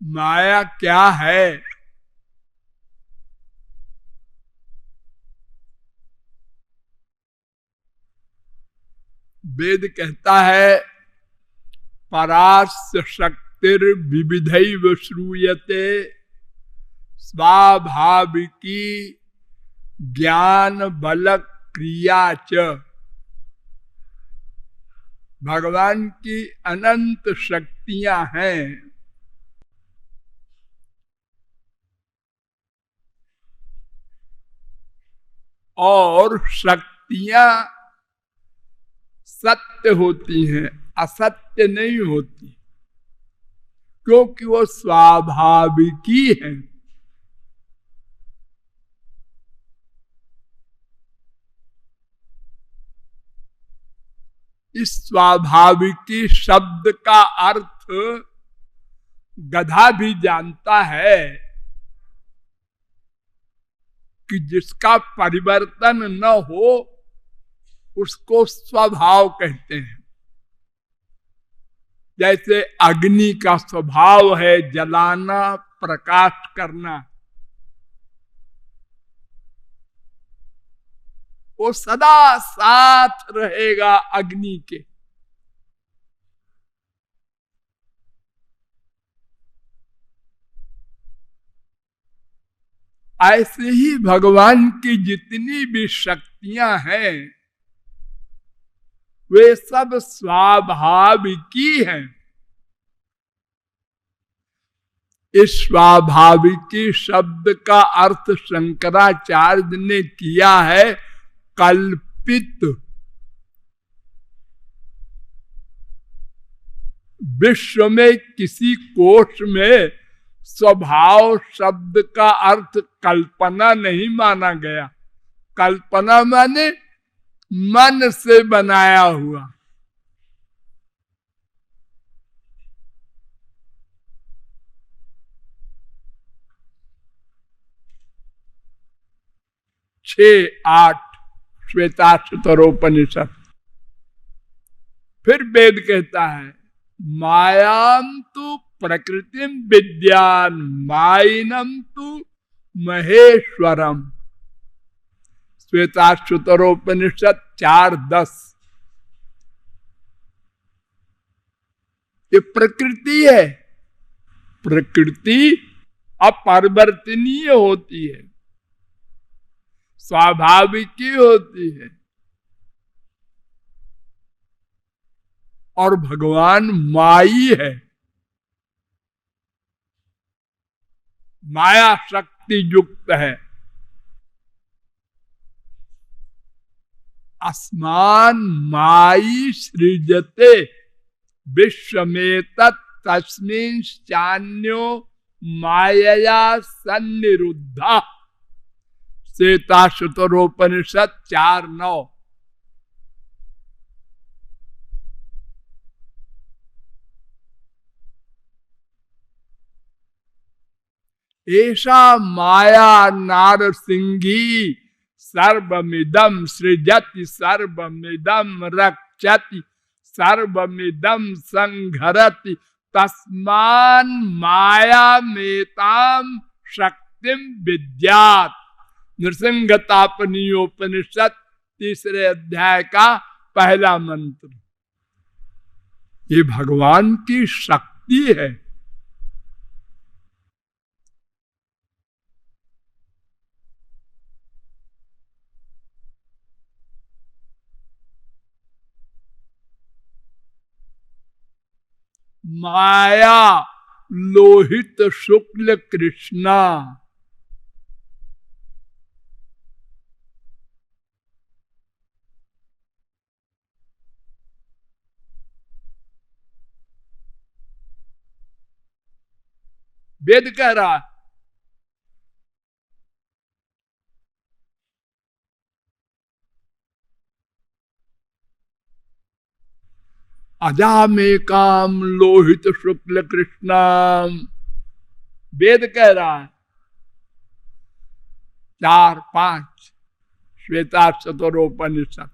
माया क्या है? वेद कहता है परास्य शक्तिर विविधैव श्रूयते स्वाभाविकी ज्ञान बल क्रिया च। भगवान की अनंत शक्तियां हैं और शक्तियां सत्य होती हैं, असत्य नहीं होती, क्योंकि वो स्वाभाविकी है। इस स्वाभाविकी शब्द का अर्थ गधा भी जानता है कि जिसका परिवर्तन न हो उसको स्वभाव कहते हैं। जैसे अग्नि का स्वभाव है जलाना, प्रकाश करना, वो सदा साथ रहेगा अग्नि के। ऐसे ही भगवान की जितनी भी शक्तियां हैं वे सब स्वाभाविकी हैं। इस स्वाभाविकी शब्द का अर्थ शंकराचार्य ने किया है कल्पित। विश्व में किसी कोश में स्वभाव शब्द का अर्थ कल्पना नहीं माना गया। कल्पना माने मन से बनाया हुआ। छह आठ श्वेताश्वतरोपनिषद। फिर वेद कहता है मायाम तु प्रकृतिम विद्यान माइनम तु महेश्वरम। श्वेताश्वतरोपनिषद 4:10। ये प्रकृति है। प्रकृति अपरिवर्तनीय होती है, स्वाभाविक होती है, और भगवान माई है, माया शक्ति युक्त है। अस्मान माई सृजते विश्वमेतत् तस्मिंश्चान्यो मायया सन्निरुद्धा। श्वेताश्वतरोपनिषद 4:9। ऐसा माया नारसिंही सर्वमिदं सृजति सर्वमिदं रक्षति सर्वमिदं संघरति तस्मान् मायामेतां शक्तिं विद्यात्। नृसिंहतापनीयोपनिषद 3 अध्याय का पहला मंत्र। ये भगवान की शक्ति है। माया लोहित शुक्ल कृष्णा। वेद कह रहा है अजामेकाम लोहित शुक्ल कृष्णाम। वेद कह रहा है 4-5 श्वेताश्वतरोपनिषद।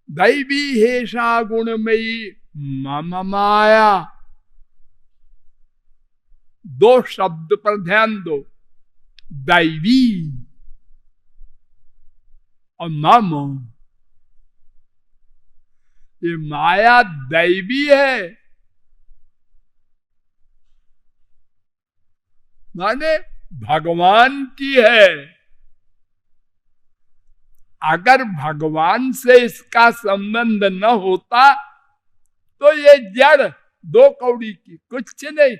दैवी हेषा गुणमयी मम माया। दो शब्द पर ध्यान दो, दैवी और मम। ये माया दैवी है, माने भगवान की है। अगर भगवान से इसका संबंध न होता तो ये जड़ दो कौड़ी की कुछ नहीं।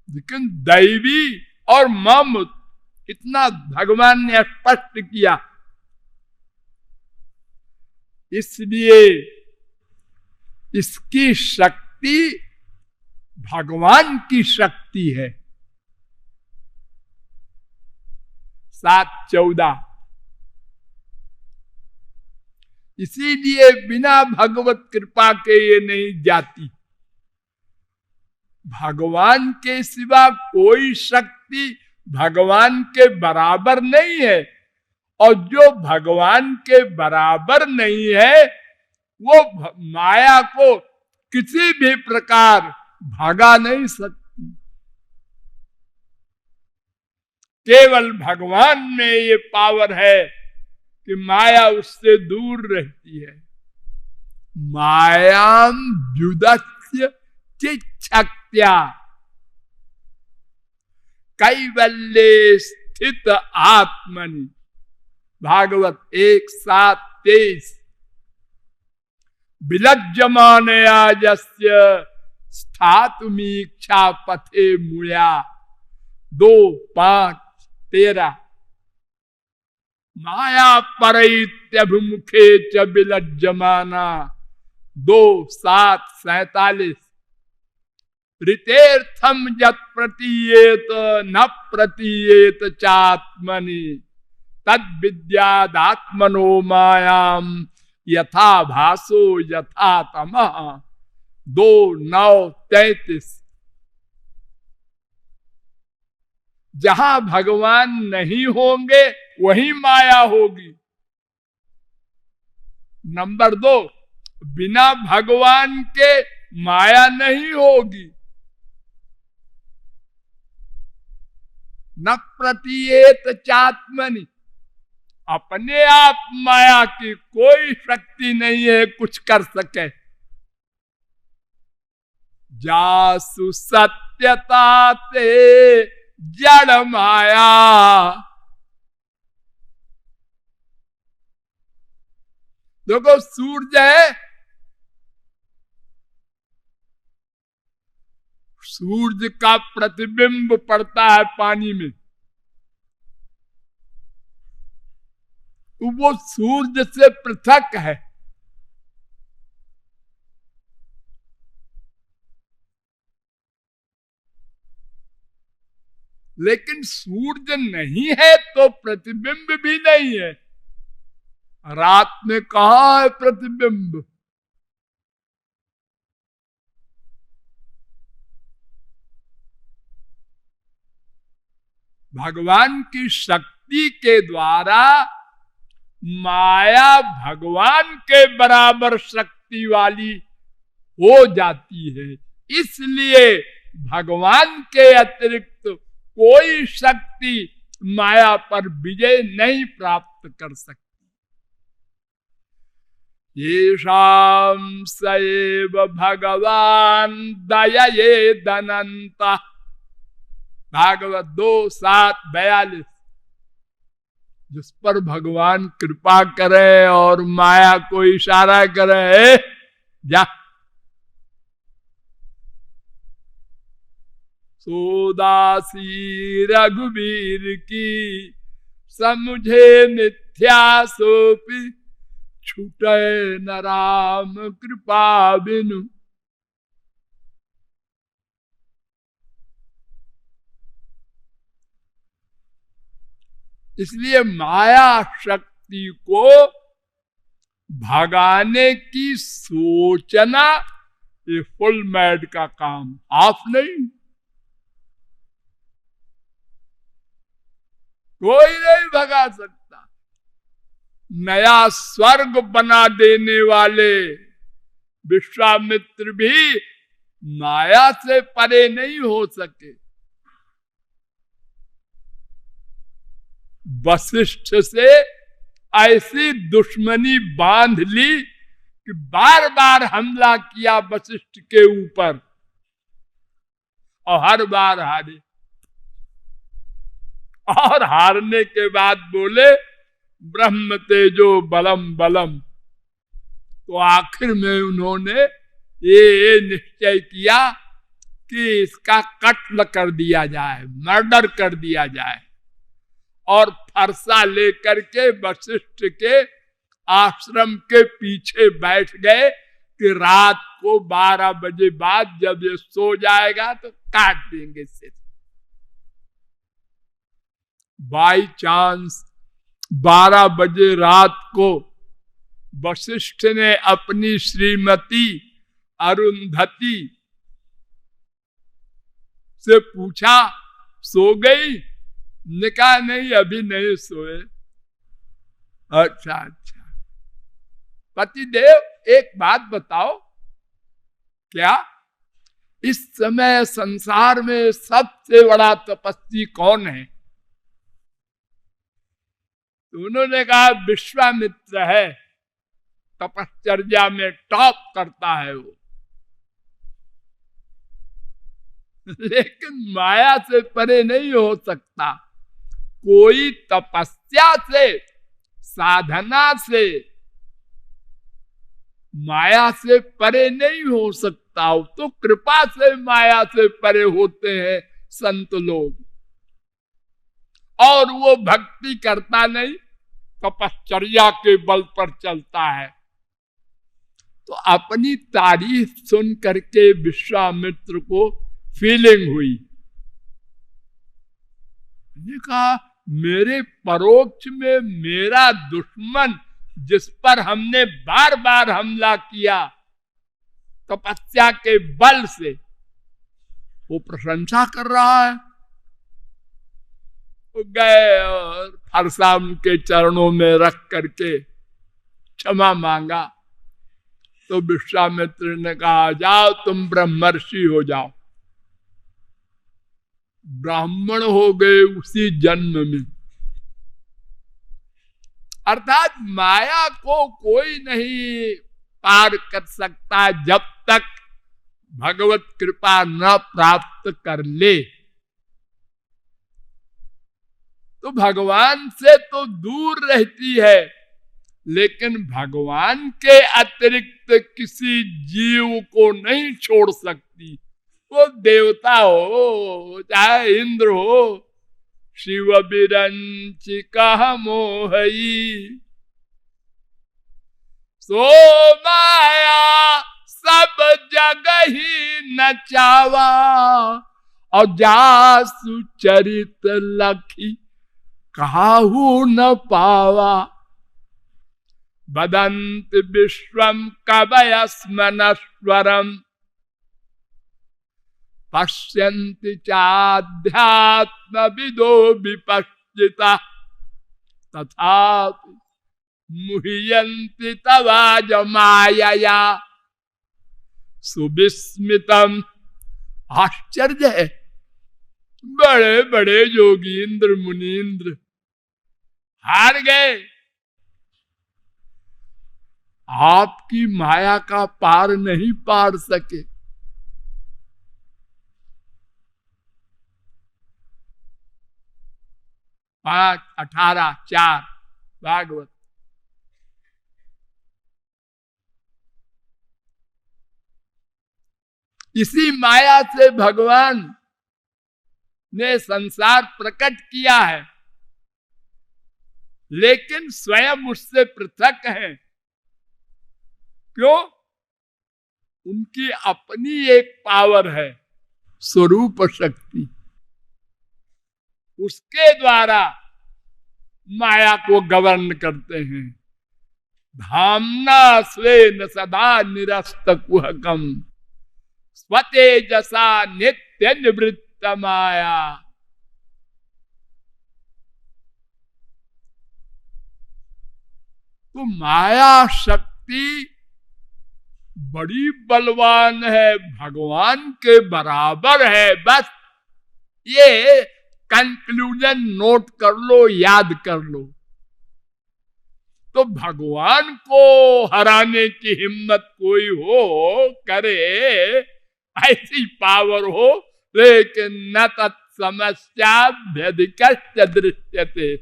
लेकिन दैवी और मम इतना भगवान ने स्पष्ट किया, इसलिए इसकी शक्ति भगवान की शक्ति है। 7:14। इसीलिए बिना भगवत कृपा के ये नहीं जाती। भगवान के सिवा कोई शक्ति भगवान के बराबर नहीं है, और जो भगवान के बराबर नहीं है वो माया को किसी भी प्रकार भगा नहीं सकती। केवल भगवान में ये पावर है कि माया उससे दूर रहती है। मायाम व्युदस्य चिच्छक्त्या कैवल्ये स्थित आत्मनि। भागवत 1:7-23। विलज्जमानया यस्य स्थातुमीक्षा पथे मुया। 2:5-13। माया परैत्यभिमुखे च विलज्जमाना। 2:7-47। ऋतेर्थम यत् प्रतीयेत न प्रतीयेत चात्मनि तद विद्यादात्मनो मायाम यथा भासो यथा तमः। 2:9-33। जहां भगवान नहीं होंगे वहीं माया होगी। नंबर 2, बिना भगवान के माया नहीं होगी। न प्रतीयेत चात्मनि, अपने आप माया की कोई शक्ति नहीं है कुछ कर सके। जासु सत्यता ते जड़ माया। देखो सूरज है, सूरज का प्रतिबिंब पड़ता है पानी में, तो वो सूरज से पृथक है। लेकिन सूरज नहीं है तो प्रतिबिंब भी नहीं है। रात में कहां है प्रतिबिंब? भगवान की शक्ति के द्वारा माया भगवान के बराबर शक्ति वाली हो जाती है। इसलिए भगवान के अतिरिक्त कोई शक्ति माया पर विजय नहीं प्राप्त कर सकती। येषां सएव भगवान दयये दनंता। भागवत 2:7-42। जिस पर भगवान कृपा करे और माया को इशारा करे, जा सोदासी रघुवीर की समझे मिथ्या सोपी छूटे न राम कृपा बिनु। इसलिए माया शक्ति को भगाने की सोचना ये फुल मैड का काम, हाफ नहीं। कोई नहीं भगा सकता। नया स्वर्ग बना देने वाले विश्वामित्र भी माया से परे नहीं हो सके। वशिष्ठ से ऐसी दुश्मनी बांध ली कि बार बार हमला किया वशिष्ठ के ऊपर और हर बार हारे। और हारने के बाद बोले ब्रह्म तेजो बलम बलम। तो आखिर में उन्होंने ये निश्चय किया कि इसका कत्ल कर दिया जाए, मर्डर कर दिया जाए। और फरसा लेकर के वशिष्ठ के आश्रम के पीछे बैठ गए कि रात को 12 बजे बाद जब ये सो जाएगा तो काट देंगे सिर। बाई चांस 12 बजे रात को वशिष्ठ ने अपनी श्रीमती अरुंधति से पूछा, सो गई? ने कहा नहीं, अभी नहीं सोए। अच्छा अच्छा। पतिदेव एक बात बताओ, क्या इस समय संसार में सबसे बड़ा तपस्वी कौन है? तो उन्होंने कहा विश्वामित्र है, तपश्चर्या में टॉप करता है वो। लेकिन माया से परे नहीं हो सकता। कोई तपस्या से, साधना से, माया से परे नहीं हो सकता। तो कृपा से माया से परे होते हैं संत लोग। और वो भक्ति करता नहीं, तपश्चर्या के बल पर चलता है। तो अपनी तारीफ सुन करके विश्वामित्र को फीलिंग हुई। ने कहा मेरे परोक्ष में मेरा दुश्मन, जिस पर हमने बार बार हमला किया तपस्या के बल से, वो प्रशंसा कर रहा है। वो गए और फरसा उनके चरणों में रख करके क्षमा मांगा। तो विश्वामित्र ने कहा जाओ तुम ब्रह्मर्षि हो जाओ। ब्राह्मण हो गए उसी जन्म में। अर्थात माया को कोई नहीं पार कर सकता जब तक भगवत कृपा न प्राप्त कर ले। तो भगवान से तो दूर रहती है, लेकिन भगवान के अतिरिक्त किसी जीव को नहीं छोड़ सकती। वो देवता हो चाहे इंद्र हो, शिव बिरंचिका मोहई, सो माया सब जगह ही नचावा, और जासु चरित लखी काहू न पावा। बदंत विश्वम कवय स्मनश्वरम, पश्यन्ति चाध्यात्म विदो विपश्चिता, तथापि मुह्यन्ति तवाज मायया सुविस्मितम। आश्चर्य है, बड़े बड़े योगींद्र मुनींद्र हार गए, आपकी माया का पार नहीं पार सके। 5:18-4 भागवत। इसी माया से भगवान ने संसार प्रकट किया है, लेकिन स्वयं उससे पृथक है। क्यों? उनकी अपनी एक पावर है, स्वरूप शक्ति। उसके द्वारा माया को गवर्न करते हैं। धामना स्वेन सदा निरस्त कुहकम, स्वतेजसा नित्य निवृत्त माया। तो माया शक्ति बड़ी बलवान है, भगवान के बराबर है। बस ये कंक्लूजन नोट कर लो, याद कर लो। तो भगवान को हराने की हिम्मत कोई हो करे, ऐसी पावर हो, लेकिन न तत्समस्या व्यधिकश्च दृश्यते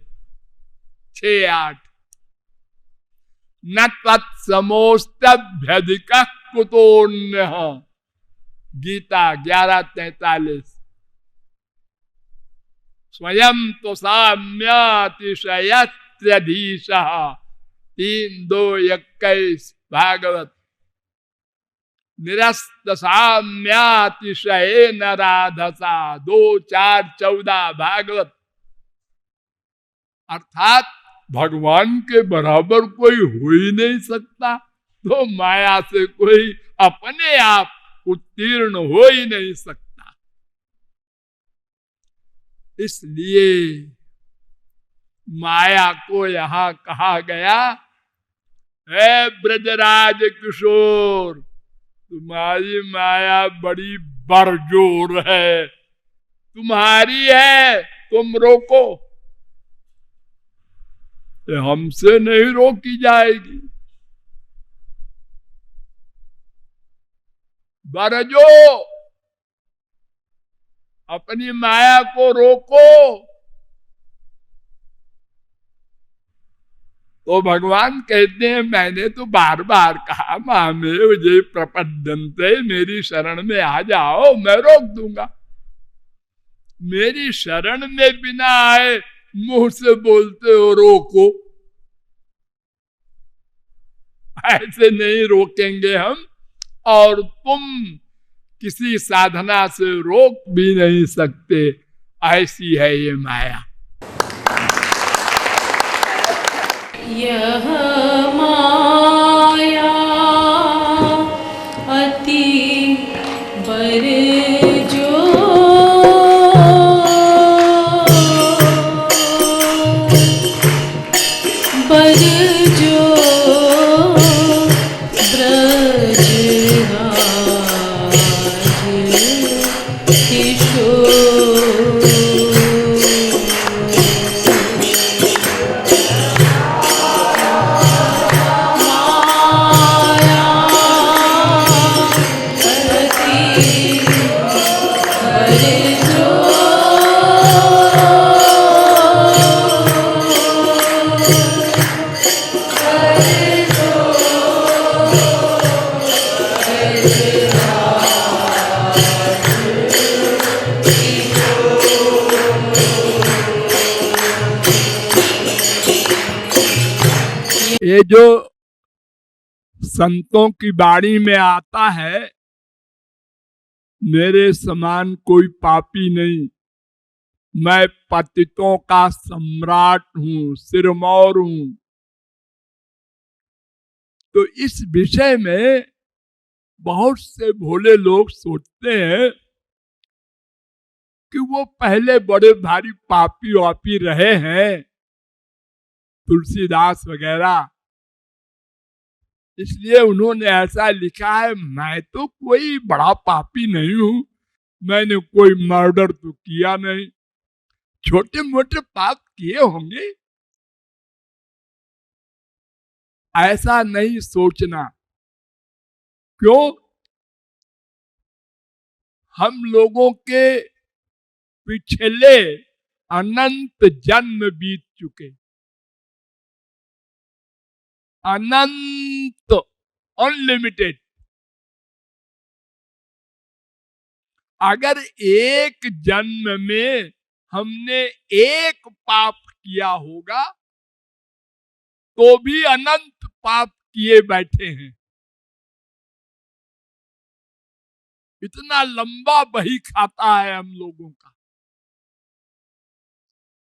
6-8 न तत्समोस्तभ्यधिक कुतोन्य। गीता 11:43। स्वयं तो साम्यातिशयत्यधीश 3:2-21 भागवत। निरस्त साम्यातिशय न राधसा 2:4-14 भागवत। अर्थात भगवान के बराबर कोई हो ही नहीं सकता, तो माया से कोई अपने आप उत्तीर्ण हो ही नहीं सकता। इसलिए माया को यहां कहा गया, है ब्रजराज किशोर, तुम्हारी माया बड़ी बरजोर है, तुम्हारी है, तुम रोको। हमसे नहीं रोकी जाएगी। बरजो, अपनी माया को रोको। तो भगवान कहते हैं, मैंने तो बार बार कहा, मामेव ये प्रपद्यन्ते, मेरी शरण में आ जाओ, मैं रोक दूंगा। मेरी शरण में बिना आए मुंह से बोलते हो रोको। ऐसे नहीं रोकेंगे हम, और तुम किसी साधना से रोक भी नहीं सकते। ऐसी है ये माया। यह माया अति बरजो, बरजो ब्रजराज किशोर। ये जो संतों की वाणी में आता है, मेरे समान कोई पापी नहीं, मैं पतितों का सम्राट हूं, सिरमौर हूं। तो इस विषय में बहुत से भोले लोग सोचते हैं कि वो पहले बड़े भारी पापी वापी रहे हैं, तुलसीदास वगैरह, इसलिए उन्होंने ऐसा लिखा है। मैं तो कोई बड़ा पापी नहीं हूं, मैंने कोई मर्डर तो किया नहीं, छोटे मोटे पाप किए होंगे। ऐसा नहीं सोचना। क्यों? हम लोगों के पिछले अनंत जन्म बीत चुके, अनंत, अनलिमिटेड। अगर एक जन्म में हमने एक पाप किया होगा तो भी अनंत पाप किए बैठे हैं। इतना लंबा बही खाता है हम लोगों का।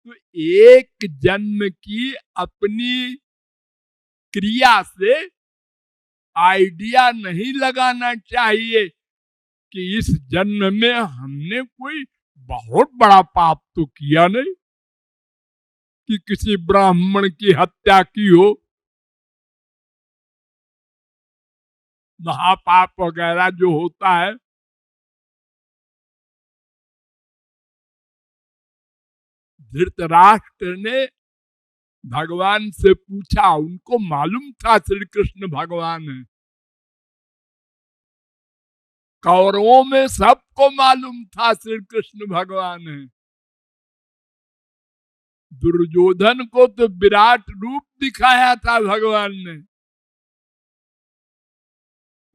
तो एक जन्म की अपनी क्रिया से आइडिया नहीं लगाना चाहिए कि इस जन्म में हमने कोई बहुत बड़ा पाप तो किया नहीं, कि किसी ब्राह्मण की हत्या की हो, महापाप वगैरह जो होता है, धृतराष्ट्र ने भगवान से पूछा, उनको मालूम था श्री कृष्ण भगवान है, कौरवों में सबको मालूम था श्री कृष्ण भगवान है। दुर्योधन को तो विराट रूप दिखाया था भगवान ने,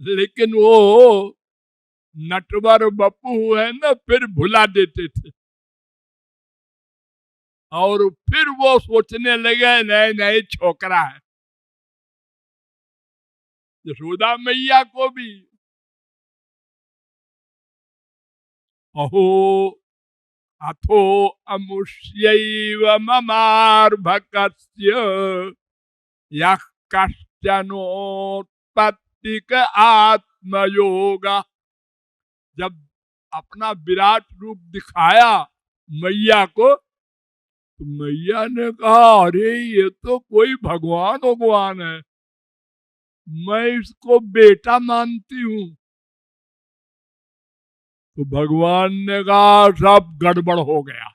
लेकिन वो नटवर बपू है ना, फिर भुला देते थे। और फिर वो सोचने लगे नए नए छोकरा है। यशोदा मैया को भी अहो अथो अमुष्यैव ममार्भकस्य यः कश्चनोत्पत्तिक आत्मयोगा। जब अपना विराट रूप दिखाया मैया को, तो मैया ने कहा, अरे ये तो कोई भगवान भगवान है, मैं इसको बेटा मानती हूं। तो भगवान ने कहा सब गड़बड़ हो गया,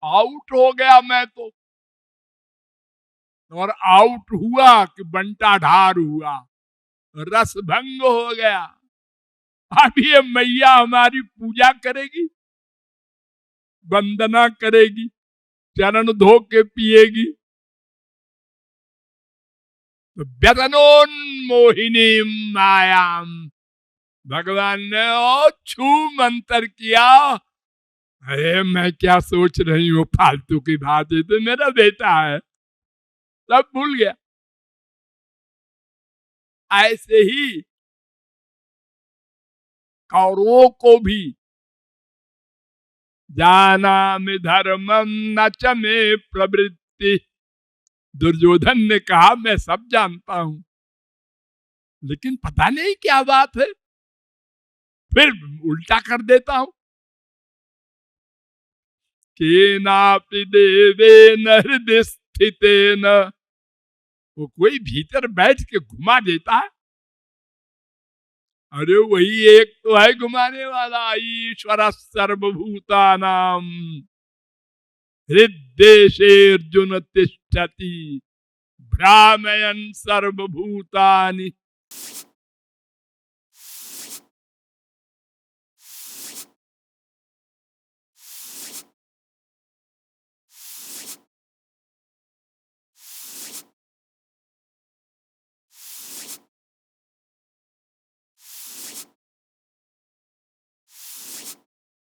आउट हो गया मैं तो। और आउट हुआ कि बंटा ढार हुआ, रस भंग हो गया। अब ये मैया हमारी पूजा करेगी, वंदना करेगी, चरण धो के पिएगी। तो व्यसनोन्मोहिनी मायाम, भगवान ने ओ छू मंत्र किया। अरे मैं क्या सोच रही हूँ फालतू की बात है, तो मेरा बेटा है, सब भूल गया। ऐसे ही कौरवों को भी जानामि धर्मम न च मे प्रवृत्ति, दुर्योधन ने कहा मैं सब जानता हूं, लेकिन पता नहीं क्या बात है, फिर उल्टा कर देता हूं। केनापि देवेन हृदय स्थितेन, वो कोई भीतर बैठ के घुमा देता है। अरे वही एक तो है घुमाने वाला, ईश्वर सर्वभूतानाम हृद्देशे अर्जुन तिष्ठति भ्रामयन् सर्वभूतानि